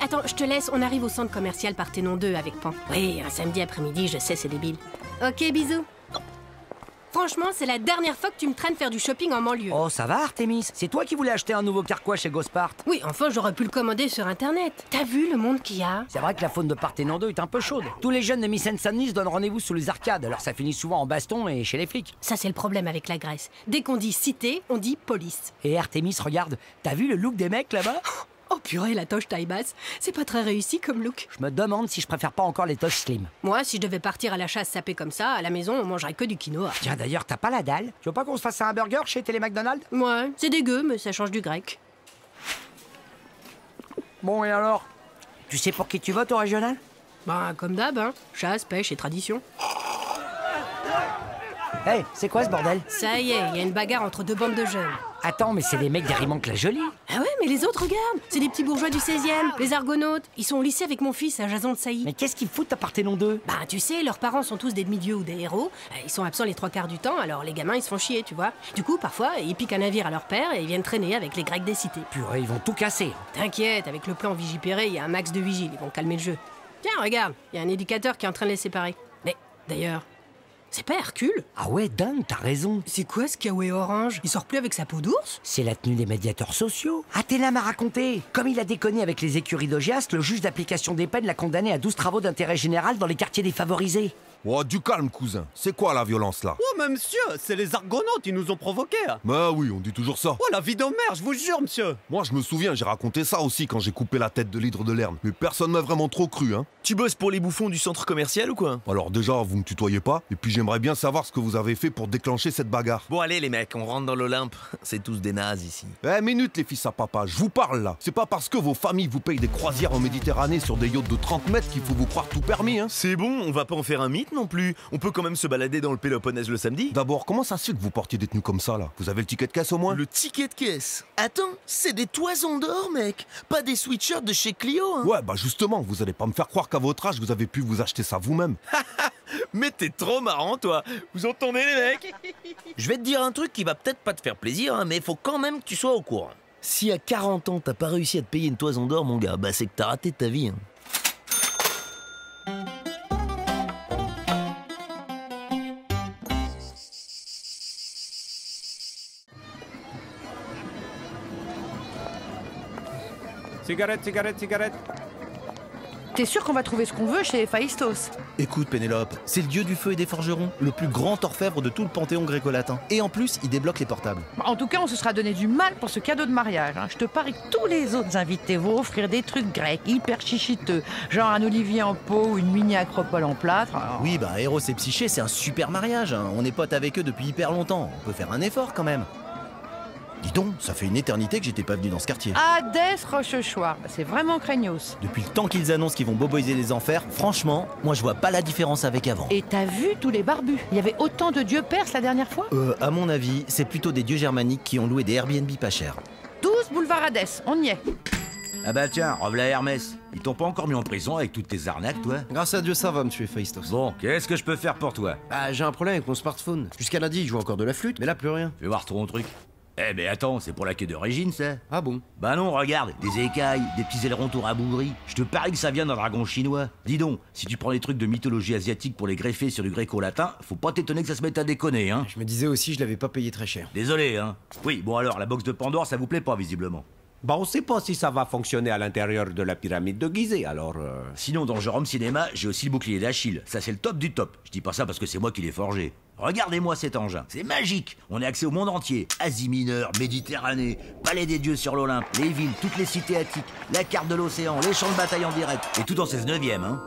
attends, je te laisse, on arrive au centre commercial Parthénon 2 avec Pan. Oui, un samedi après-midi, je sais, c'est débile. Ok, bisous. Franchement, c'est la dernière fois que tu me traînes faire du shopping en banlieue. Oh, ça va, Artemis? C'est toi qui voulais acheter un nouveau carquois chez Gospart? Oui, enfin, j'aurais pu le commander sur Internet. T'as vu le monde qu'il y a? C'est vrai que la faune de Parthénon 2 est un peu chaude. Tous les jeunes de Miss Saint-Denis se donnent rendez-vous sous les arcades, alors ça finit souvent en baston et chez les flics. Ça, c'est le problème avec la Grèce. Dès qu'on dit cité, on dit police. Et Artemis, regarde, t'as vu le look des mecs là-bas? Oh purée, la toche taille basse. C'est pas très réussi comme look. Je me demande si je préfère pas encore les toches slim. Moi, si je devais partir à la chasse sapée comme ça, à la maison, on mangerait que du quinoa. Tiens, d'ailleurs, t'as pas la dalle? Tu veux pas qu'on se fasse un burger chez Télé McDonald's? Ouais, c'est dégueu, mais ça change du grec. Bon, et alors? Tu sais pour qui tu votes au régional? Bah, comme d'hab, hein. Chasse, pêche et tradition. Hey, c'est quoi ce bordel? Ça y est, il y a une bagarre entre deux bandes de jeunes. Attends, mais c'est les mecs d'Hérimanque-la-Jolie. Ah ouais, mais les autres, regarde. C'est des petits bourgeois du 16e, les argonautes. Ils sont au lycée avec mon fils, à Jason de Sailly. Mais qu'est-ce qu'ils foutent à Parthénon 2? Bah, tu sais, leurs parents sont tous des demi-dieux ou des héros. Ils sont absents les 3/4 du temps, alors les gamins, ils se font chier, tu vois. Du coup, parfois, ils piquent un navire à leur père et ils viennent traîner avec les Grecs des cités. Purée, ils vont tout casser. T'inquiète, avec le plan Vigipéré, il y a un max de vigiles, ils vont calmer le jeu. Tiens, regarde, il y a un éducateur qui est en train de les séparer. Mais, d'ailleurs, c'est pas Hercule? Ah ouais, dingue, t'as raison. C'est quoi ce kawaii orange? Il sort plus avec sa peau d'ours? C'est la tenue des médiateurs sociaux. Athéna m'a raconté. Comme il a déconné avec les écuries d'Augias, le juge d'application des peines l'a condamné à 12 travaux d'intérêt général dans les quartiers défavorisés. Oh, du calme, cousin. C'est quoi la violence, là? Oh, mais monsieur, c'est les argonautes, ils nous ont provoqués. Bah oui, on dit toujours ça. Oh, la vie de mère, je vous jure, monsieur. Moi, je me souviens, j'ai raconté ça aussi quand j'ai coupé la tête de l'hydre de Lerne. Mais personne m'a vraiment trop cru, hein. Tu bosses pour les bouffons du centre commercial ou quoi? Alors déjà, vous me tutoyez pas. Et puis j'aimerais bien savoir ce que vous avez fait pour déclencher cette bagarre. Bon allez les mecs, on rentre dans l'Olympe. C'est tous des nazes ici. Eh, minute les fils à papa, je vous parle là. C'est pas parce que vos familles vous payent des croisières en Méditerranée sur des yachts de 30 mètres qu'il faut vous croire tout permis, hein. C'est bon, on va pas en faire un mythe non plus. On peut quand même se balader dans le Péloponnèse le samedi. D'abord, comment ça se fait que vous portiez des tenues comme ça là? Vous avez le ticket de caisse au moins? Le ticket de caisse? Attends, c'est des toisons d'or mec, pas des sweatshirts de chez Clio hein. Ouais, bah justement, vous allez pas me faire croire qu'à votre âge vous avez pu vous acheter ça vous-même. Mais t'es trop marrant toi. Vous entendez les mecs? Je vais te dire un truc qui va peut-être pas te faire plaisir hein, mais faut quand même que tu sois au courant. Si à 40 ans t'as pas réussi à te payer une toison d'or mon gars, bah c'est que t'as raté ta vie hein. Cigarette, cigarette, cigarette. T'es sûr qu'on va trouver ce qu'on veut chez Héphaïstos? Écoute Pénélope, c'est le dieu du feu et des forgerons, le plus grand orfèvre de tout le panthéon gréco-latin. Et en plus, il débloque les portables. En tout cas, on se sera donné du mal pour ce cadeau de mariage. Je te parie que tous les autres invités vont offrir des trucs grecs hyper chichiteux, genre un olivier en pot ou une mini acropole en plâtre. Oui, bah Eros et Psyché, c'est un super mariage. On est potes avec eux depuis hyper longtemps. On peut faire un effort quand même. Dis donc, ça fait une éternité que j'étais pas venu dans ce quartier. Hadès Rochechouart, c'est vraiment craignos. Depuis le temps qu'ils annoncent qu'ils vont boboiser les enfers, franchement, moi je vois pas la différence avec avant. Et t'as vu tous les barbus? Il y avait autant de dieux perses la dernière fois? À mon avis, c'est plutôt des dieux germaniques qui ont loué des Airbnb pas chers. 12 boulevard Hadès, on y est. Ah bah tiens, revelà Hermès. Ils t'ont pas encore mis en prison avec toutes tes arnaques, toi? Grâce à Dieu, ça va, monsieur Héphaïstos. Bon, qu'est-ce que je peux faire pour toi? Bah, j'ai un problème avec mon smartphone. Jusqu'à lundi, je joue encore de la flûte, mais là, plus rien. Fais voir ton truc. Eh mais attends, c'est pour la queue d'origine, ça? Ah bon? Bah non, regarde, des écailles, des petits ailerons tout rabougris. Je te parie que ça vient d'un dragon chinois. Dis donc, si tu prends les trucs de mythologie asiatique pour les greffer sur du gréco-latin, faut pas t'étonner que ça se mette à déconner, hein? Je me disais aussi, je l'avais pas payé très cher. Désolé, hein? Oui, bon alors, la box de Pandore, ça vous plaît pas, visiblement. Bah on sait pas si ça va fonctionner à l'intérieur de la pyramide de Gizeh, alors... Sinon, dans Jérôme Cinéma, j'ai aussi le bouclier d'Achille. Ça, c'est le top du top. Je dis pas ça parce que c'est moi qui l'ai forgé. Regardez-moi cet engin, c'est magique. On a accès au monde entier. Asie mineure, Méditerranée, Palais des Dieux sur l'Olympe, les villes, toutes les cités attiques, la carte de l'océan, les champs de bataille en direct. Et tout en 16/9, hein.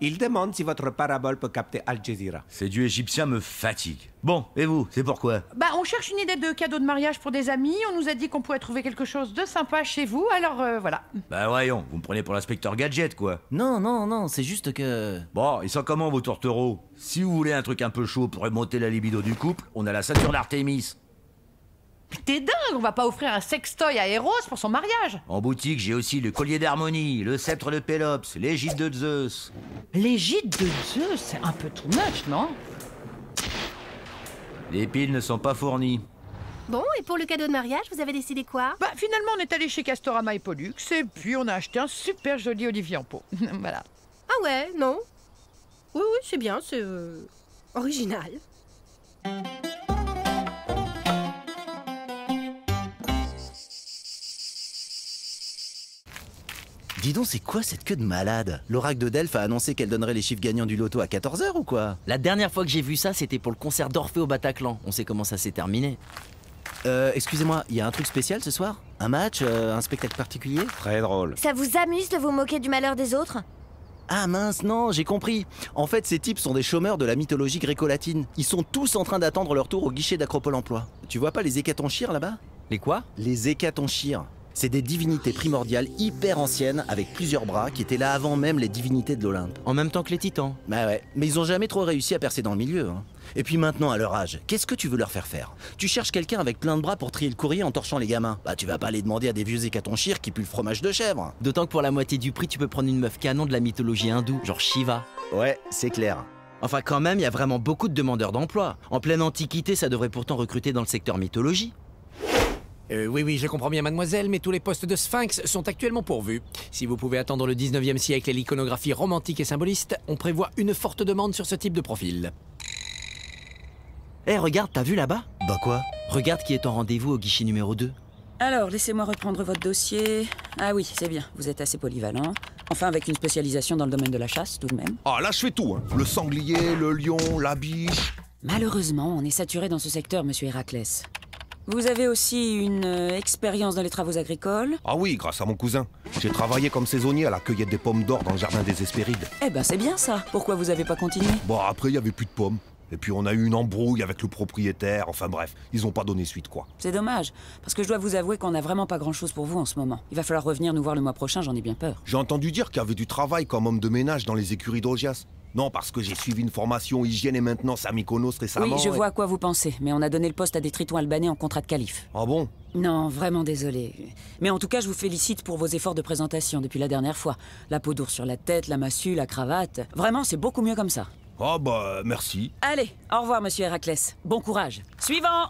Il demande si votre parabole peut capter Al Jazeera. Ces dieux égyptiens me fatiguent. Bon, et vous, c'est pourquoi? Bah, on cherche une idée de cadeau de mariage pour des amis. On nous a dit qu'on pourrait trouver quelque chose de sympa chez vous, alors voilà. Bah voyons, vous me prenez pour l'inspecteur Gadget, quoi. Non, non, non, c'est juste que... Bon, ils sont comment vos tourtereaux? Si vous voulez un truc un peu chaud pour remonter la libido du couple, on a la ceinture d'Artémis. T'es dingue, on va pas offrir un sextoy à Eros pour son mariage. En boutique, j'ai aussi le collier d'harmonie, le sceptre de Pélops, l'égide de Zeus. L'égide de Zeus, c'est un peu too much, non? Les piles ne sont pas fournies. Bon, et pour le cadeau de mariage, vous avez décidé quoi? Bah, finalement, on est allé chez Castorama et Pollux, et puis on a acheté un super joli olivier en pot. Voilà. Ah ouais, non. Oui, c'est bien, c'est original. Dis donc, c'est quoi cette queue de malade? L'oracle de Delphes a annoncé qu'elle donnerait les chiffres gagnants du loto à 14h ou quoi? La dernière fois que j'ai vu ça, c'était pour le concert d'Orphée au Bataclan. On sait comment ça s'est terminé. Excusez-moi, il y a un truc spécial ce soir? Un match? Un spectacle particulier? Très drôle. Ça vous amuse de vous moquer du malheur des autres? Ah mince, non, j'ai compris. En fait, ces types sont des chômeurs de la mythologie gréco-latine. Ils sont tous en train d'attendre leur tour au guichet d'Acropole Emploi. Tu vois pas les hécatonchires là-bas? Les quoi? Les hécatonchires. C'est des divinités primordiales hyper anciennes avec plusieurs bras qui étaient là avant même les divinités de l'Olympe. En même temps que les titans. Bah ouais, mais ils ont jamais trop réussi à percer dans le milieu. Hein. Et puis maintenant, à leur âge, qu'est-ce que tu veux leur faire? Tu cherches quelqu'un avec plein de bras pour trier le courrier en torchant les gamins. Bah tu vas pas aller demander à des vieux hécatonchires qui puent le fromage de chèvre. D'autant que pour la moitié du prix, tu peux prendre une meuf canon de la mythologie hindoue, genre Shiva. Ouais, c'est clair. Enfin quand même, il y a vraiment beaucoup de demandeurs d'emploi. En pleine antiquité, ça devrait pourtant recruter dans le secteur mythologie. Oui, je comprends bien, mademoiselle, mais tous les postes de sphinx sont actuellement pourvus. Si vous pouvez attendre le 19e siècle et l'iconographie romantique et symboliste, on prévoit une forte demande sur ce type de profil. Regarde, t'as vu là-bas? Bah quoi? Regarde qui est en rendez-vous au guichet numéro 2. Alors, laissez-moi reprendre votre dossier. Ah oui, c'est bien, vous êtes assez polyvalent. Enfin, avec une spécialisation dans le domaine de la chasse, tout de même. Ah, là, je fais tout, hein. Le sanglier, le lion, la biche... Malheureusement, on est saturé dans ce secteur, monsieur Héraclès. Vous avez aussi une expérience dans les travaux agricoles? Ah oui, grâce à mon cousin. J'ai travaillé comme saisonnier à la cueillette des pommes d'or dans le jardin des Hespérides. Eh ben, c'est bien ça. Pourquoi vous avez pas continué? Bon, après, il y avait plus de pommes. Et puis on a eu une embrouille avec le propriétaire, enfin bref, ils ont pas donné suite quoi. C'est dommage, parce que je dois vous avouer qu'on a vraiment pas grand-chose pour vous en ce moment. Il va falloir revenir nous voir le mois prochain, j'en ai bien peur. J'ai entendu dire qu'il y avait du travail comme homme de ménage dans les écuries d'Augias. Non, parce que j'ai suivi une formation hygiène et maintenance à Mykonos récemment. Oui, je vois à quoi vous pensez, mais on a donné le poste à des tritons albanais en contrat de calife. Ah bon? Non, vraiment désolé. Mais en tout cas, je vous félicite pour vos efforts de présentation depuis la dernière fois. La peau d'ours sur la tête, la massue, la cravate. Vraiment, c'est beaucoup mieux comme ça. Ah bah, merci. Allez, au revoir, monsieur Héraclès. Bon courage. Suivant!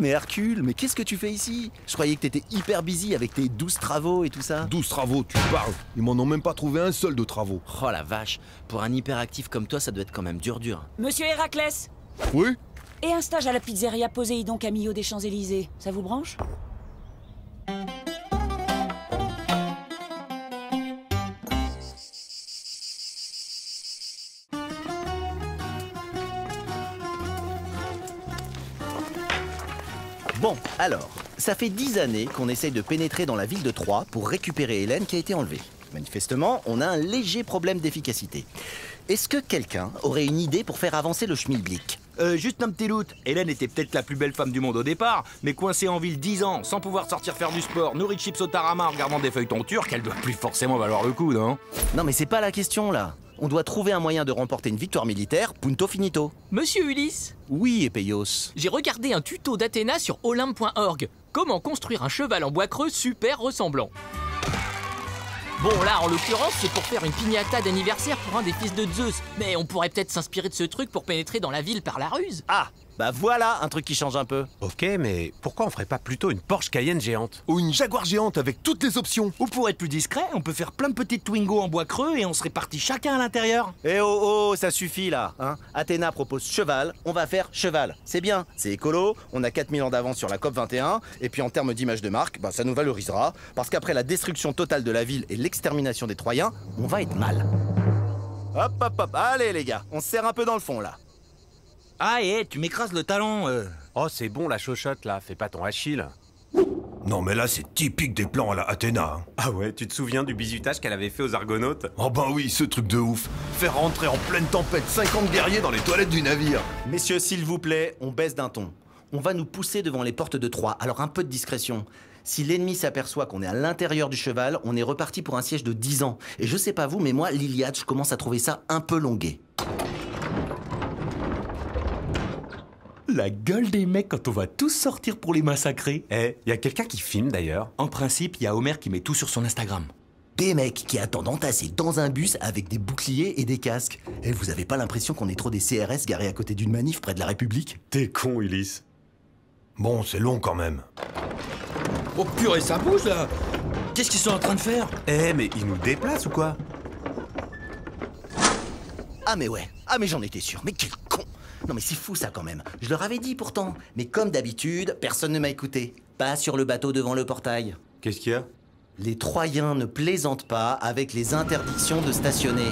Mais Hercule, mais qu'est-ce que tu fais ici? Je croyais que t'étais hyper busy avec tes 12 travaux et tout ça. 12 travaux, tu parles? Ils m'en ont même pas trouvé un seul de travaux. Oh la vache, pour un hyperactif comme toi, ça doit être quand même dur. Monsieur Héraclès! Oui? Et un stage à la pizzeria Poséidon Camillo des Champs-Élysées, ça vous branche? Bon, alors, ça fait 10 années qu'on essaye de pénétrer dans la ville de Troyes pour récupérer Hélène qui a été enlevée. Manifestement, on a un léger problème d'efficacité. Est-ce que quelqu'un aurait une idée pour faire avancer le schmilblick? Juste un petit doute. Hélène était peut-être la plus belle femme du monde au départ, mais coincée en ville 10 ans, sans pouvoir sortir faire du sport, nourrie de chips au tarama en regardant des feuilletons turcs, elle doit plus forcément valoir le coup, non? Non mais c'est pas la question là. On doit trouver un moyen de remporter une victoire militaire, punto finito. Monsieur Ulysse? Oui, Épéios. J'ai regardé un tuto d'Athéna sur olympe.org. Comment construire un cheval en bois creux super ressemblant. Bon, là, en l'occurrence, c'est pour faire une piñata d'anniversaire pour un des fils de Zeus. Mais on pourrait peut-être s'inspirer de ce truc pour pénétrer dans la ville par la ruse. Ah, bah voilà un truc qui change un peu. Ok, mais pourquoi on ferait pas plutôt une Porsche Cayenne géante? Ou une Jaguar géante avec toutes les options. Ou pour être plus discret, on peut faire plein de petites Twingo en bois creux et on se répartit chacun à l'intérieur. Eh oh, ça suffit là, hein. Athéna propose cheval, on va faire cheval. C'est bien, c'est écolo, on a 4000 ans d'avance sur la COP 21, et puis en termes d'image de marque, bah ça nous valorisera, parce qu'après la destruction totale de la ville et l'extermination des Troyens, on va être mal. Hop, allez les gars, on se serre un peu dans le fond là. Ah, tu m'écrases le talon. Oh, c'est bon la chochotte là, fais pas ton Achille. Non mais là c'est typique des plans à la Athéna. Hein. Ah ouais, tu te souviens du bizutage qu'elle avait fait aux Argonautes? Oh bah oui, ce truc de ouf. Faire rentrer en pleine tempête 50 guerriers dans les toilettes du navire. Messieurs, s'il vous plaît, on baisse d'un ton. On va nous pousser devant les portes de Troie, alors un peu de discrétion. Si l'ennemi s'aperçoit qu'on est à l'intérieur du cheval, on est reparti pour un siège de 10 ans. Et je sais pas vous, mais moi, l'Iliade, je commence à trouver ça un peu longué. La gueule des mecs quand on va tous sortir pour les massacrer. Y a quelqu'un qui filme d'ailleurs. En principe, il y a Homer qui met tout sur son Instagram. Des mecs qui attendent entassés dans un bus avec des boucliers et des casques. Et vous avez pas l'impression qu'on est trop des CRS garés à côté d'une manif près de la République? T'es con, Ulysse. Bon, c'est long quand même. Oh purée, ça bouge là. Qu'est-ce qu'ils sont en train de faire? Eh, mais ils nous déplacent ou quoi? Ah mais ouais, ah mais j'en étais sûr, mais quel con! Non mais c'est fou ça quand même, je leur avais dit pourtant, mais comme d'habitude, personne ne m'a écouté. Pas sur le bateau devant le portail. Qu'est-ce qu'il y a? Les Troyens ne plaisantent pas avec les interdictions de stationner.